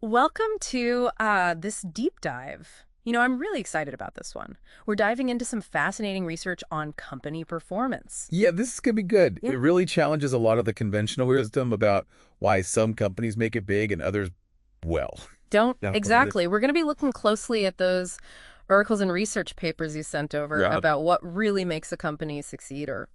Welcome to this deep dive. I'm really excited about this one. We're diving into some fascinating research on company performance. Yeah, this is going to be good. Yeah. It really challenges a lot of the conventional wisdom about why some companies make it big and others, well, Don't don't. exactly. We're going to be looking closely at those articles and research papers you sent over Yeah. about what really makes a company succeed or,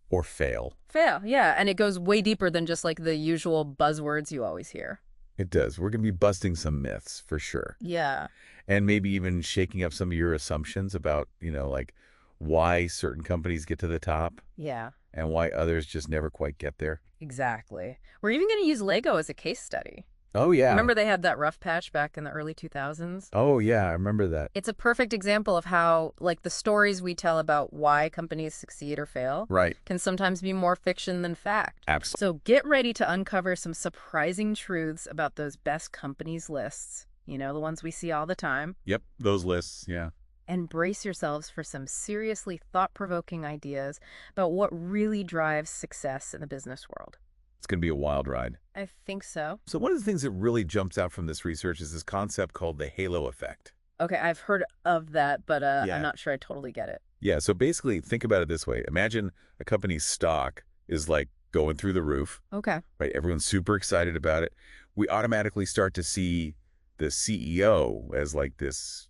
Or fail. fail. Yeah, and it goes way deeper than just like the usual buzzwords you always hear. It does. We're going to be busting some myths for sure. Yeah. And maybe even shaking up some of your assumptions about, like why certain companies get to the top Yeah, and why others just never quite get there. exactly. We're even going to use Lego as a case study. Oh, yeah. Remember they had that rough patch back in the early 2000s? Oh, yeah. I remember that. It's a perfect example of how, like, the stories we tell about why companies succeed or fail Right. can sometimes be more fiction than fact. Absolutely. So get ready to uncover some surprising truths about those best companies lists, the ones we see all the time, Yep. Those lists. Yeah. and brace yourselves for some seriously thought-provoking ideas about what really drives success in the business world. It's going to be a wild ride. I think so. So one of the things that really jumps out from this research is this concept called the halo effect. Okay, I've heard of that, but Yeah. I'm not sure I totally get it. Yeah, so basically think about it this way. Imagine a company's stock is like going through the roof, Okay. right? Everyone's super excited about it. We automatically start to see the CEO as like this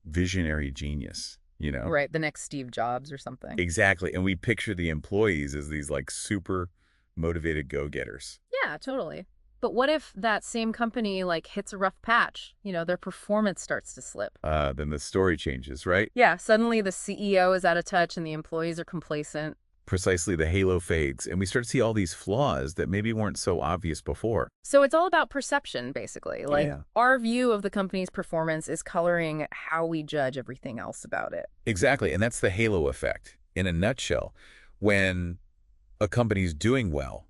visionary genius. Right, the next Steve Jobs or something. Exactly. And we picture the employees as these like super motivated go-getters. Yeah, totally. But what if that same company like hits a rough patch? Their performance starts to slip. Then the story changes, right? Yeah, suddenly the CEO is out of touch and the employees are complacent. Precisely, the halo fades, and we start to see all these flaws that maybe weren't so obvious before. So it's all about perception, basically. Like Yeah. our view of the company's performance is coloring how we judge everything else about it. Exactly, and that's the halo effect. In a nutshell, when a company's doing well,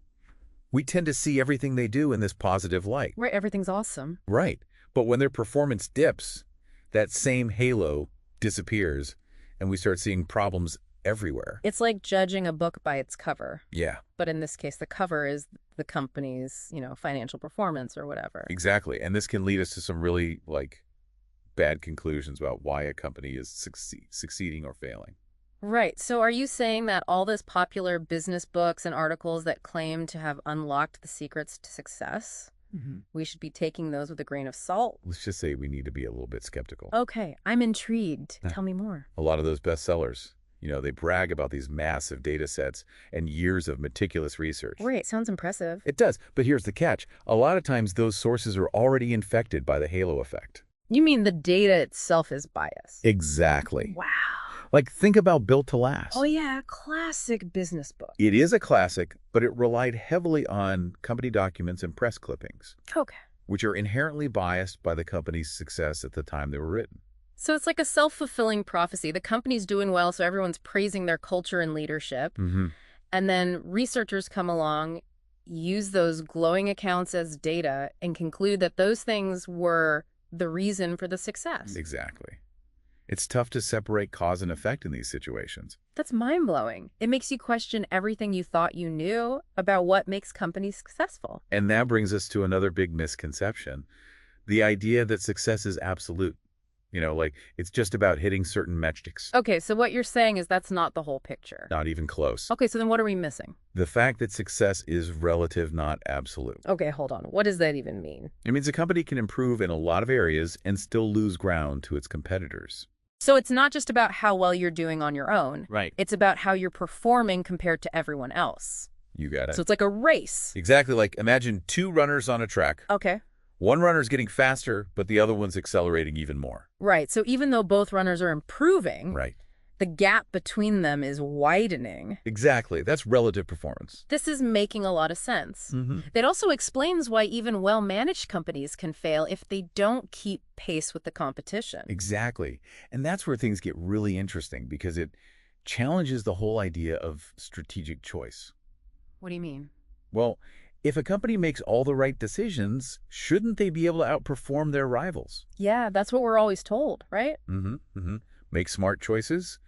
we tend to see everything they do in this positive light. Right, everything's awesome. Right. But when their performance dips, that same halo disappears, and we start seeing problems everywhere. It's like judging a book by its cover. Yeah, But in this case, the cover is the company's, financial performance or whatever. exactly. And this can lead us to some really, bad conclusions about why a company is succeeding or failing. Right. So are you saying that all those popular business books and articles that claim to have unlocked the secrets to success, we should be taking those with a grain of salt? Let's just say we need to be a little bit skeptical. Okay, I'm intrigued. Tell me more. A lot of those bestsellers, they brag about these massive data sets and years of meticulous research. Great, sounds impressive. It does, but here's the catch. A lot of times those sources are already infected by the halo effect. You mean the data itself is biased? Exactly. Wow. Like, think about Built to Last. Oh yeah, classic business book. It is a classic, but it relied heavily on company documents and press clippings, Okay. which are inherently biased by the company's success at the time they were written. So it's like a self-fulfilling prophecy. The company's doing well, so everyone's praising their culture and leadership. Mm-hmm. And then researchers come along, use those glowing accounts as data, and conclude that those things were the reason for the success. Exactly. It's tough to separate cause and effect in these situations. That's mind-blowing. It makes you question everything you thought you knew about what makes companies successful. And that brings us to another big misconception, the idea that success is absolute. It's just about hitting certain metrics. Okay, so what you're saying is that's not the whole picture. Not even close. Okay, so then what are we missing? The fact that success is relative, not absolute. Okay, hold on. What does that even mean? It means a company can improve in a lot of areas and still lose ground to its competitors. So it's not just about how well you're doing on your own. Right. It's about how you're performing compared to everyone else. You got it. So it's like a race. Exactly, like imagine two runners on a track. Okay. One runner's getting faster, but the other one's accelerating even more. Right. So even though both runners are improving, Right. the gap between them is widening. Exactly. That's relative performance. This is making a lot of sense. Mm-hmm. That also explains why even well-managed companies can fail if they don't keep pace with the competition. Exactly. And that's where things get really interesting because it challenges the whole idea of strategic choice. What do you mean? Well, if a company makes all the right decisions, shouldn't they be able to outperform their rivals? Yeah, that's what we're always told, right? Mm-hmm. Mm-hmm. Make smart choices,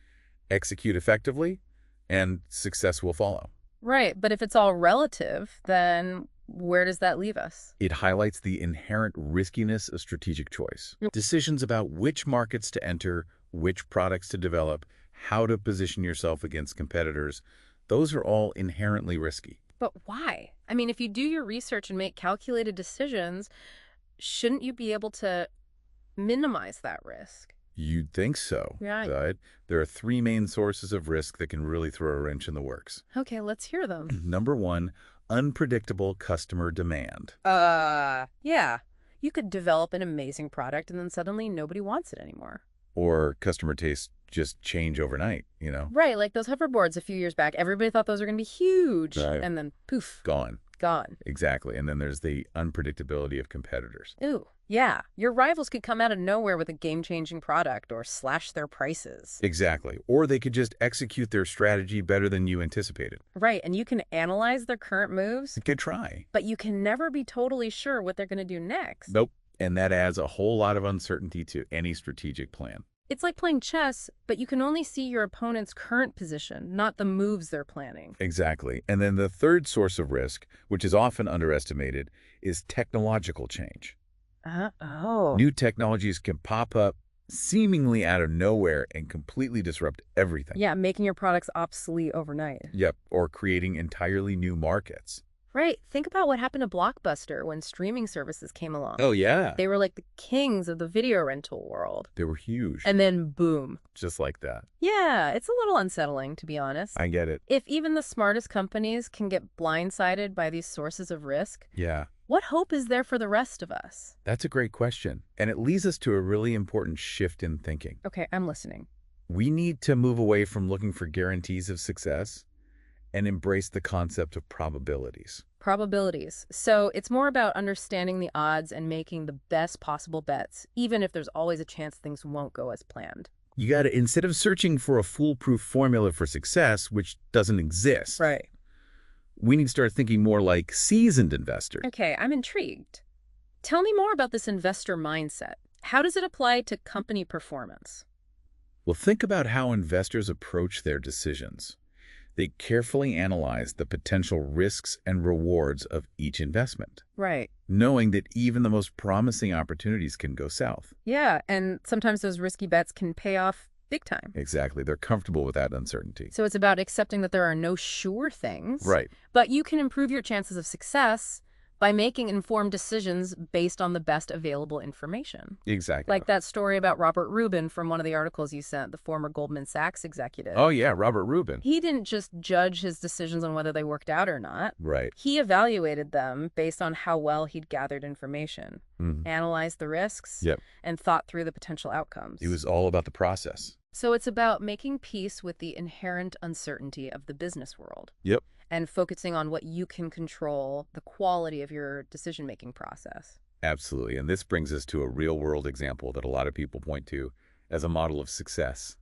execute effectively, and success will follow. Right, but if it's all relative, then Where does that leave us? It highlights the inherent riskiness of strategic choice. Decisions about which markets to enter, which products to develop, how to position yourself against competitors, those are all inherently risky. But why? I mean, if you do your research and make calculated decisions, shouldn't you be able to minimize that risk? You'd think so, Right. but there are three main sources of risk that can really throw a wrench in the works. Okay, let's hear them. Number one, unpredictable customer demand. Yeah. You could develop an amazing product and then suddenly nobody wants it anymore. Or customer tastes just change overnight, you know? Right, like those hoverboards a few years back. Everybody thought those were going to be huge. Right. And then poof, Gone. gone. Exactly. And then there's the unpredictability of competitors. Ooh, yeah. Your rivals could come out of nowhere with a game-changing product or slash their prices. Exactly. Or they could just execute their strategy better than you anticipated. Right, and you can analyze their current moves, Good try. but you can never be totally sure what they're going to do next. Nope. And that adds a whole lot of uncertainty to any strategic plan. It's like playing chess, but you can only see your opponent's current position, not the moves they're planning. Exactly. And then the third source of risk, which is often underestimated, is technological change. Oh. New technologies can pop up seemingly out of nowhere and completely disrupt everything. Yeah, making your products obsolete overnight. Yep. Or creating entirely new markets. Right. Think about what happened to Blockbuster when streaming services came along. Oh, yeah. They were like the kings of the video rental world. They were huge. And then boom. Just like that. Yeah, it's a little unsettling, to be honest. I get it. If even the smartest companies can get blindsided by these sources of risk, Yeah. what hope is there for the rest of us? That's a great question. And it leads us to a really important shift in thinking. Okay, I'm listening. We need to move away from looking for guarantees of success and embrace the concept of probabilities. Probabilities. So it's more about understanding the odds and making the best possible bets, even if there's always a chance things won't go as planned. You got to, instead of searching for a foolproof formula for success, which doesn't exist, Right. we need to start thinking more like seasoned investors. Okay, I'm intrigued. Tell me more about this investor mindset. How does it apply to company performance? Well, think about how investors approach their decisions. They carefully analyze the potential risks and rewards of each investment, Right. knowing that even the most promising opportunities can go south. Yeah, and sometimes those risky bets can pay off big time. Exactly. They're comfortable with that uncertainty. So it's about accepting that there are no sure things. Right. But you can improve your chances of success by making informed decisions based on the best available information. Exactly. Like that story about Robert Rubin from one of the articles you sent, the former Goldman Sachs executive. Oh, yeah, Robert Rubin. He didn't just judge his decisions on whether they worked out or not. Right. He evaluated them based on how well he'd gathered information, Mhm. analyzed the risks, Yep. and thought through the potential outcomes. It was all about the process. So it's about making peace with the inherent uncertainty of the business world. Yep. And focusing on what you can control, the quality of your decision-making process. Absolutely. And this brings us to a real-world example that a lot of people point to as a model of success.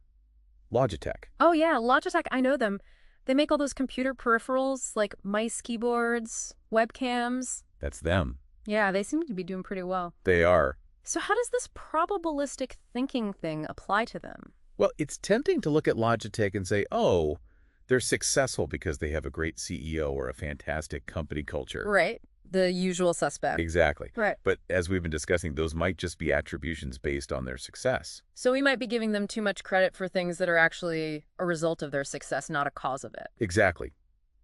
Logitech. Oh yeah, Logitech, I know them. They make all those computer peripherals like mice, keyboards, webcams. That's them. Yeah, they seem to be doing pretty well. They are. So how does this probabilistic thinking thing apply to them? Well, it's tempting to look at Logitech and say, oh, they're successful because they have a great CEO or a fantastic company culture. Right. The usual suspect. Exactly. Right. But as we've been discussing, those might just be attributions based on their success. So we might be giving them too much credit for things that are actually a result of their success, not a cause of it. Exactly.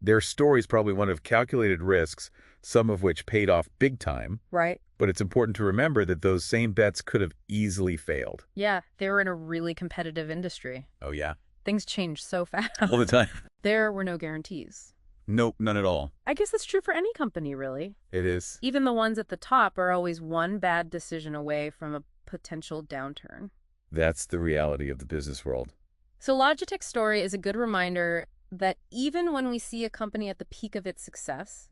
Their story is probably one of calculated risks, some of which paid off big time. Right. But it's important to remember that those same bets could have easily failed. Yeah, they were in a really competitive industry. Oh, yeah? Things change so fast. All the time. There were no guarantees. Nope, none at all. I guess that's true for any company, really. It is. Even the ones at the top are always one bad decision away from a potential downturn. That's the reality of the business world. So Logitech's story is a good reminder that even when we see a company at the peak of its success,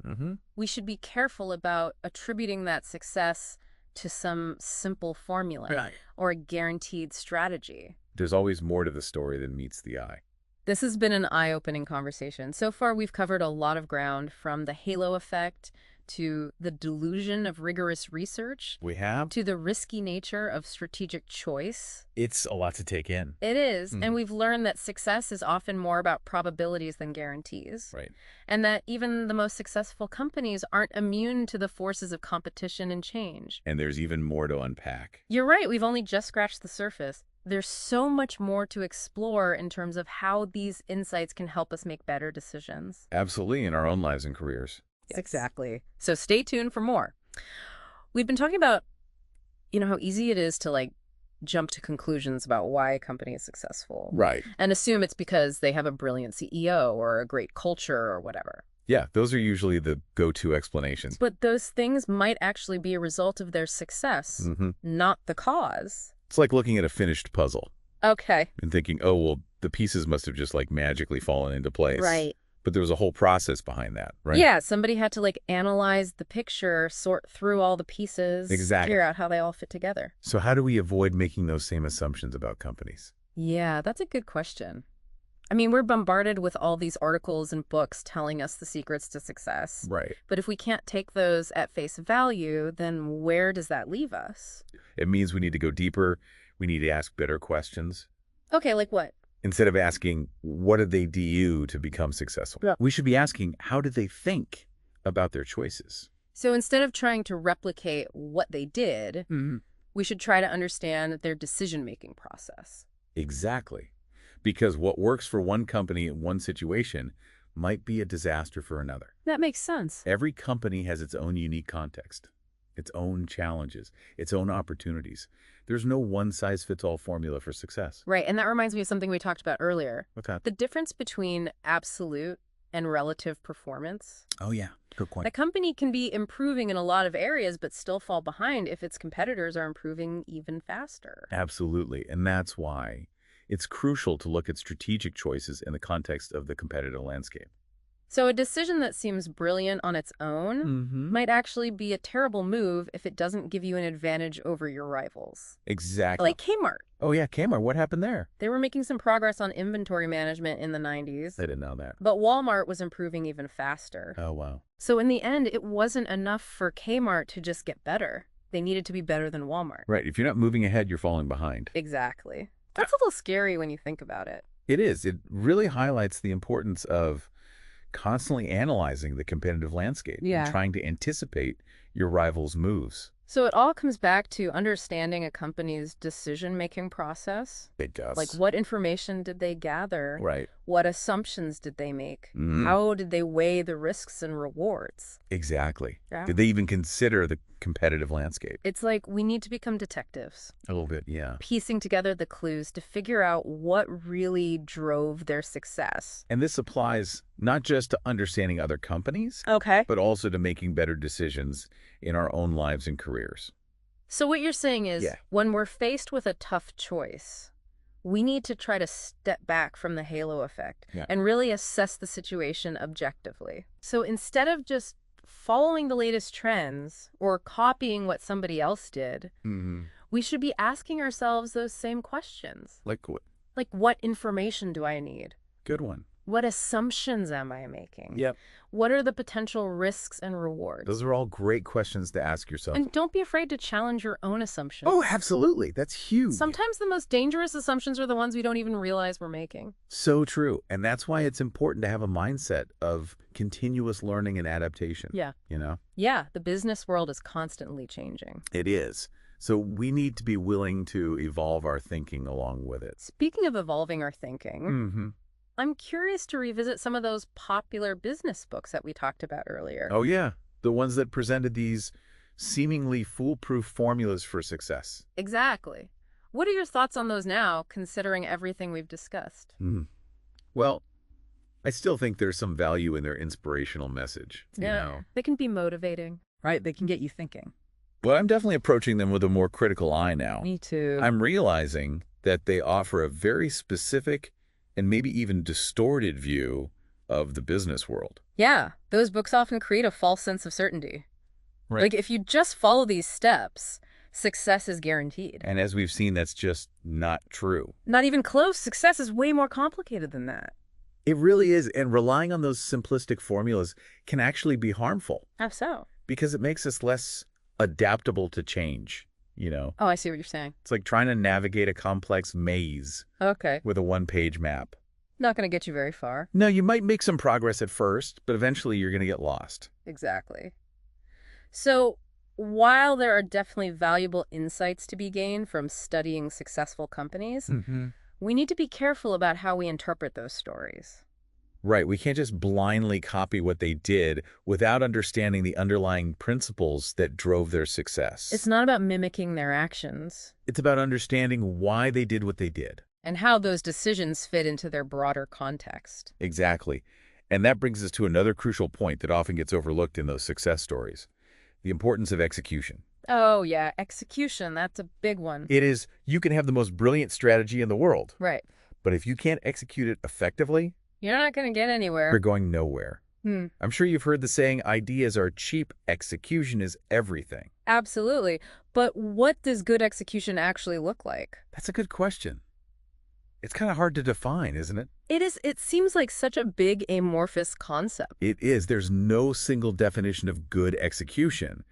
we should be careful about attributing that success to some simple formula or a guaranteed strategy. There's always more to the story than meets the eye. This has been an eye-opening conversation. So far, we've covered a lot of ground, from the halo effect to the delusion of rigorous research, We have. to the risky nature of strategic choice. It's a lot to take in. It is, and we've learned that success is often more about probabilities than guarantees. Right. And that even the most successful companies aren't immune to the forces of competition and change. And there's even more to unpack. You're right, we've only just scratched the surface. There's so much more to explore in terms of how these insights can help us make better decisions. Absolutely, in our own lives and careers. Yes. Exactly. So stay tuned for more. We've been talking about, how easy it is to jump to conclusions about why a company is successful. Right. And assume it's because they have a brilliant CEO or a great culture or whatever. Yeah, those are usually the go-to explanations. But those things might actually be a result of their success, not the cause. It's like looking at a finished puzzle. Okay. And thinking, oh, well, the pieces must have just magically fallen into place. Right. But there was a whole process behind that, right? Yeah, somebody had to analyze the picture, sort through all the pieces, Exactly. figure out how they all fit together. So how do we avoid making those same assumptions about companies? Yeah, that's a good question. I mean, we're bombarded with all these articles and books telling us the secrets to success. Right. But if we can't take those at face value, then where does that leave us? It means we need to go deeper. We need to ask better questions. Okay, like what? Instead of asking, what did they do to become successful? Yeah. We should be asking, how did they think about their choices? So instead of trying to replicate what they did, we should try to understand their decision-making process. Exactly. Because what works for one company in one situation might be a disaster for another. That makes sense. Every company has its own unique context, its own challenges, its own opportunities. There's no one-size-fits-all formula for success. Right, and that reminds me of something we talked about earlier. What's that? The difference between absolute and relative performance. Oh, yeah. Good point. A company can be improving in a lot of areas, but still fall behind if its competitors are improving even faster. Absolutely. And that's why it's crucial to look at strategic choices in the context of the competitive landscape. So a decision that seems brilliant on its own might actually be a terrible move if it doesn't give you an advantage over your rivals. Exactly. Like Kmart. Oh, yeah, Kmart. What happened there? They were making some progress on inventory management in the 90s. I didn't know that. But Walmart was improving even faster. Oh, wow. So in the end, it wasn't enough for Kmart to just get better. They needed to be better than Walmart. Right. If you're not moving ahead, you're falling behind. Exactly. That's a little scary when you think about it. It is. It really highlights the importance of constantly analyzing the competitive landscape and trying to anticipate your rivals' moves. So it all comes back to understanding a company's decision-making process. It does. Like, what information did they gather? Right. What assumptions did they make? How did they weigh the risks and rewards? Exactly. Yeah. Did they even consider the competitive landscape? It's like we need to become detectives, A little bit, yeah. piecing together the clues to figure out what really drove their success. And this applies not just to understanding other companies, Okay. but also to making better decisions in our own lives and careers. So what you're saying is, when we're faced with a tough choice, we need to try to step back from the halo effect and really assess the situation objectively. So instead of just following the latest trends or copying what somebody else did, we should be asking ourselves those same questions. Like what? Like, what information do I need? Good one. What assumptions am I making? Yep. What are the potential risks and rewards? Those are all great questions to ask yourself. And don't be afraid to challenge your own assumptions. Oh, absolutely. That's huge. Sometimes the most dangerous assumptions are the ones we don't even realize we're making. So true. And that's why it's important to have a mindset of continuous learning and adaptation. Yeah. You know? Yeah, the business world is constantly changing. It is. So we need to be willing to evolve our thinking along with it. Speaking of evolving our thinking, I'm curious to revisit some of those popular business books that we talked about earlier. Oh, yeah. The ones that presented these seemingly foolproof formulas for success. Exactly. What are your thoughts on those now, considering everything we've discussed? Well, I still think there's some value in their inspirational message. You know? They can be motivating. Right? They can get you thinking. Well, I'm definitely approaching them with a more critical eye now. Me too. I'm realizing that they offer a very specific and maybe even distorted view of the business world. Yeah, those books often create a false sense of certainty. Right. Like, if you just follow these steps, success is guaranteed. And as we've seen, that's just not true. Not even close. Success is way more complicated than that. It really is. And relying on those simplistic formulas can actually be harmful. How so? Because it makes us less adaptable to change, you know? Oh, I see what you're saying. It's like trying to navigate a complex maze Okay. with a one-page map. Not going to get you very far. No, you might make some progress at first, but eventually you're going to get lost. Exactly. So, while there are definitely valuable insights to be gained from studying successful companies, we need to be careful about how we interpret those stories. Right. We can't just blindly copy what they did without understanding the underlying principles that drove their success. It's not about mimicking their actions. It's about understanding why they did what they did. And how those decisions fit into their broader context. Exactly. And that brings us to another crucial point that often gets overlooked in those success stories: the importance of execution. Oh, yeah, execution, that's a big one. It is, you can have the most brilliant strategy in the world, Right. but if you can't execute it effectively, You're not going to get anywhere. you're going nowhere. Hmm. I'm sure you've heard the saying, ideas are cheap, execution is everything. Absolutely. But what does good execution actually look like? That's a good question. It's kind of hard to define, isn't it? It is. It seems like such a big amorphous concept. It is. There's no single definition of good execution.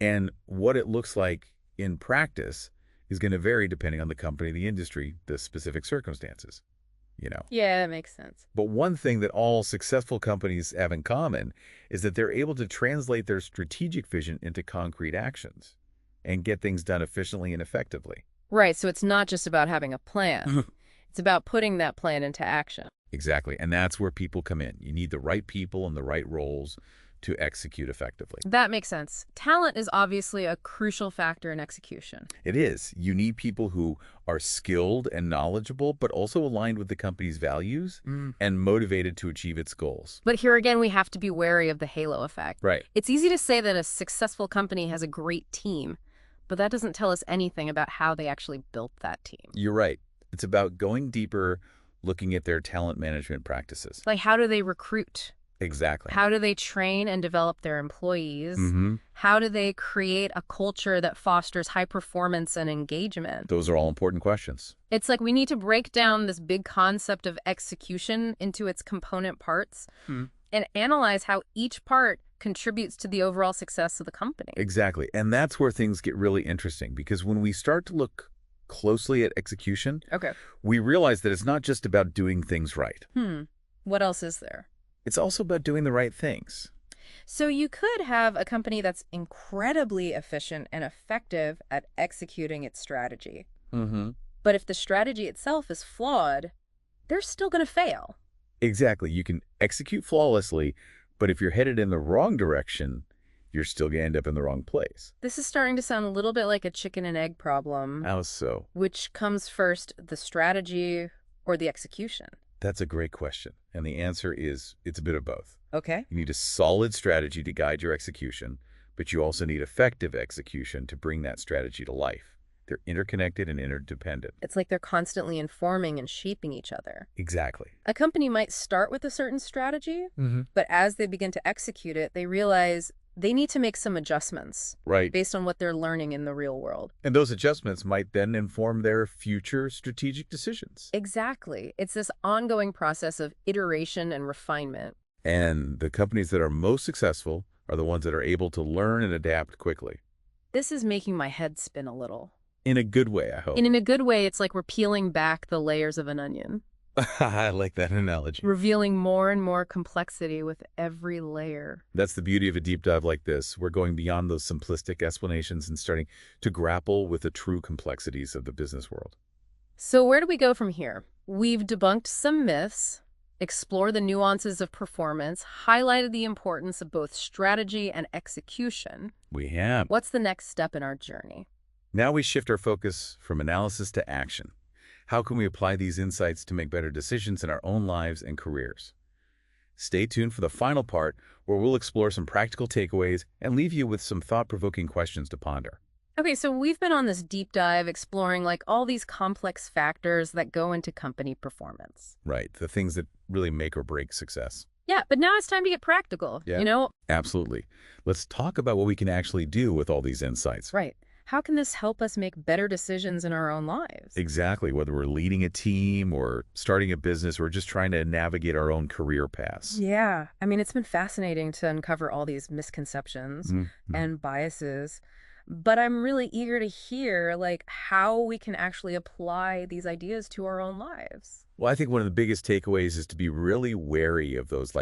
And what it looks like in practice is going to vary depending on the company, the industry, the specific circumstances, you know. Yeah, that makes sense. But one thing that all successful companies have in common is that they're able to translate their strategic vision into concrete actions and get things done efficiently and effectively. Right, so it's not just about having a plan. It's about putting that plan into action. Exactly. And that's where people come in. You need the right people in the right roles to execute effectively. That makes sense. Talent is obviously a crucial factor in execution. It is. You need people who are skilled and knowledgeable, but also aligned with the company's values and motivated to achieve its goals. But here again, we have to be wary of the halo effect. Right. It's easy to say that a successful company has a great team, but that doesn't tell us anything about how they actually built that team. You're right. It's about going deeper, looking at their talent management practices. Like, how do they recruit? Exactly. How do they train and develop their employees? How do they create a culture that fosters high performance and engagement? Those are all important questions. It's like we need to break down this big concept of execution into its component parts and analyze how each part contributes to the overall success of the company. Exactly. And that's where things get really interesting, because when we start to look closely at execution, we realize that it's not just about doing things right. What else is there? It's also about doing the right things. So you could have a company that's incredibly efficient and effective at executing its strategy. But if the strategy itself is flawed, they're still going to fail. Exactly. You can execute flawlessly, but if you're headed in the wrong direction, you're still going to end up in the wrong place. This is starting to sound a little bit like a chicken and egg problem. How so? Which comes first, the strategy or the execution? That's a great question. And the answer is it's a bit of both. Okay. You need a solid strategy to guide your execution, but you also need effective execution to bring that strategy to life. They're interconnected and interdependent. It's like they're constantly informing and shaping each other. Exactly. A company might start with a certain strategy, but as they begin to execute it, they realize they need to make some adjustments based on what they're learning in the real world. And those adjustments might then inform their future strategic decisions. Exactly. It's this ongoing process of iteration and refinement. And the companies that are most successful are the ones that are able to learn and adapt quickly. This is making my head spin a little. In a good way, I hope. And in a good way, it's like we're peeling back the layers of an onion. I like that analogy. Revealing more and more complexity with every layer. That's the beauty of a deep dive like this. We're going beyond those simplistic explanations and starting to grapple with the true complexities of the business world. So where do we go from here? We've debunked some myths, explored the nuances of performance, highlighted the importance of both strategy and execution. We have. What's the next step in our journey? Now we shift our focus from analysis to action. How can we apply these insights to make better decisions in our own lives and careers? Stay tuned for the final part, where we'll explore some practical takeaways and leave you with some thought-provoking questions to ponder. Okay, so we've been on this deep dive exploring like all these complex factors that go into company performance. Right, the things that really make or break success. Yeah, but now it's time to get practical, Yeah. you know? Absolutely. Let's talk about what we can actually do with all these insights. Right. How can this help us make better decisions in our own lives? Exactly, whether we're leading a team or starting a business or just trying to navigate our own career paths. Yeah, I mean, it's been fascinating to uncover all these misconceptions Mhm. and biases, but I'm really eager to hear like how we can actually apply these ideas to our own lives. Well, I think one of the biggest takeaways is to be really wary of those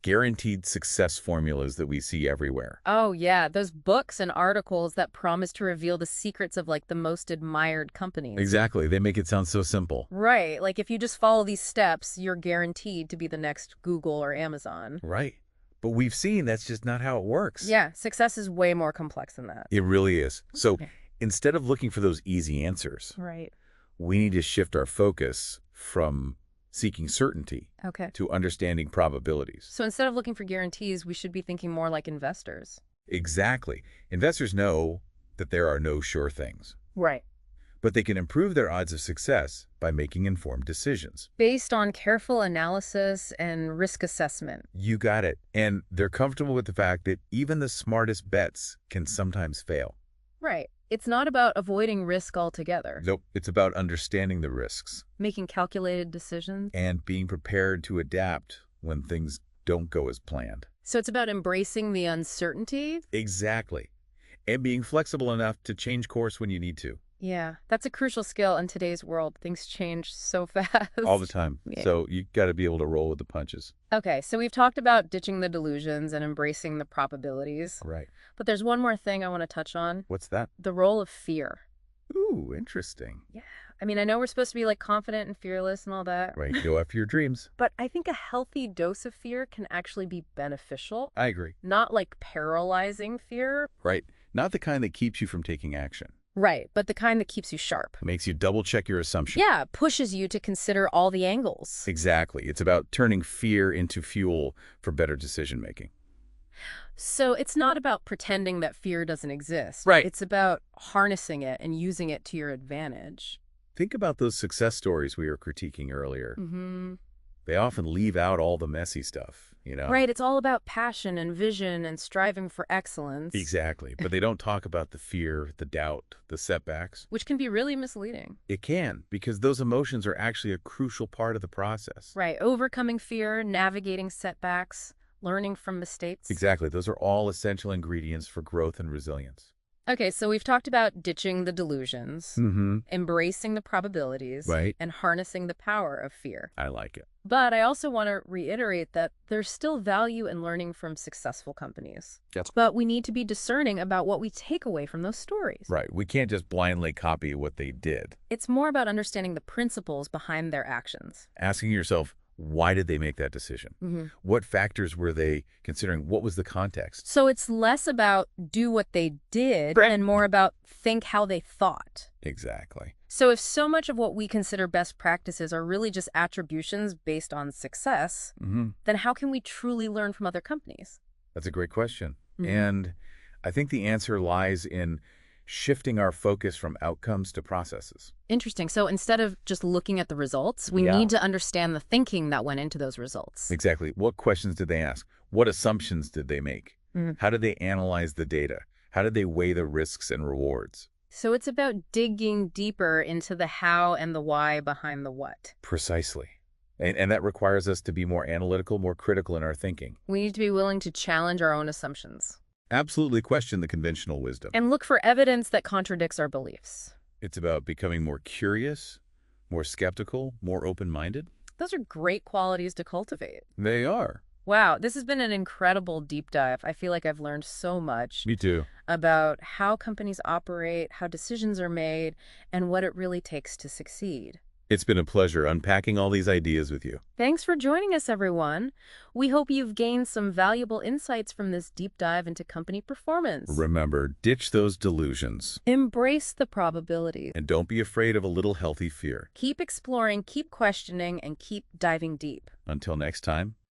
guaranteed success formulas that we see everywhere. Oh, yeah, those books and articles that promise to reveal the secrets of like the most admired companies. Exactly. They make it sound so simple. Right, like if you just follow these steps, you're guaranteed to be the next Google or Amazon. Right. But we've seen that's just not how it works. Yeah, success is way more complex than that. It really is. So Yeah. instead of looking for those easy answers, Right. we need to shift our focus from seeking certainty Okay. to understanding probabilities. So instead of looking for guarantees, we should be thinking more like investors. Exactly. Investors know that there are no sure things, Right. but they can improve their odds of success by making informed decisions. Based on careful analysis and risk assessment. You got it. And they're comfortable with the fact that even the smartest bets can sometimes fail. Right. It's not about avoiding risk altogether. Nope. It's about understanding the risks Making calculated decisions. and being prepared to adapt when things don't go as planned. So it's about embracing the uncertainty. Exactly. And being flexible enough to change course when you need to. Yeah, that's a crucial skill in today's world. Things change so fast. All the time. Yeah. So you got to be able to roll with the punches. Okay, so we've talked about ditching the delusions and embracing the probabilities. Right. But there's one more thing I want to touch on. What's that? The role of fear. Ooh, interesting. Yeah. I mean, I know we're supposed to be like confident and fearless and all that. Right. Go after your dreams. But I think a healthy dose of fear can actually be beneficial, I agree. not like paralyzing fear. Right. Not the kind that keeps you from taking action. Right, but the kind that keeps you sharp. Makes you double check your assumption. Yeah, pushes you to consider all the angles. Exactly. It's about turning fear into fuel for better decision making. So it's not about pretending that fear doesn't exist. Right. It's about harnessing it and using it to your advantage. Think about those success stories we were critiquing earlier. Mm-hmm. They often leave out all the messy stuff, you know? Right, it's all about passion and vision and striving for excellence. Exactly. But they don't talk about the fear, the doubt, the setbacks. Which can be really misleading. It can, because those emotions are actually a crucial part of the process. Right, overcoming fear, navigating setbacks, learning from mistakes. Exactly. Those are all essential ingredients for growth and resilience. Okay, so we've talked about ditching the delusions, Mm-hmm. embracing the probabilities, Right. and harnessing the power of fear. I like it. But I also want to reiterate that there's still value in learning from successful companies. Yes. But we need to be discerning about what we take away from those stories. Right. We can't just blindly copy what they did. It's more about understanding the principles behind their actions. Asking yourself, why did they make that decision? Mm-hmm. What factors were they considering? What was the context? So it's less about do what they did Right. and more about think how they thought. Exactly. So if so much of what we consider best practices are really just attributions based on success, Mm-hmm. then how can we truly learn from other companies? That's a great question. Mhm. And I think the answer lies in shifting our focus from outcomes to processes. Interesting. So instead of just looking at the results, we Yeah. need to understand the thinking that went into those results. Exactly. What questions did they ask? What assumptions did they make? Mhm. How did they analyze the data? How did they weigh the risks and rewards? So it's about digging deeper into the how and the why behind the what. Precisely. And that requires us to be more analytical, more critical in our thinking. We need to be willing to challenge our own assumptions Absolutely question the conventional wisdom. and look for evidence that contradicts our beliefs. It's about becoming more curious, more skeptical, more open-minded. Those are great qualities to cultivate. They are. Wow, this has been an incredible deep dive. I feel like I've learned so much Me too. about how companies operate, how decisions are made, and what it really takes to succeed. It's been a pleasure unpacking all these ideas with you. Thanks for joining us, everyone. We hope you've gained some valuable insights from this deep dive into company performance. Remember, ditch those delusions. Embrace the probabilities. And don't be afraid of a little healthy fear. Keep exploring, keep questioning, and keep diving deep. Until next time,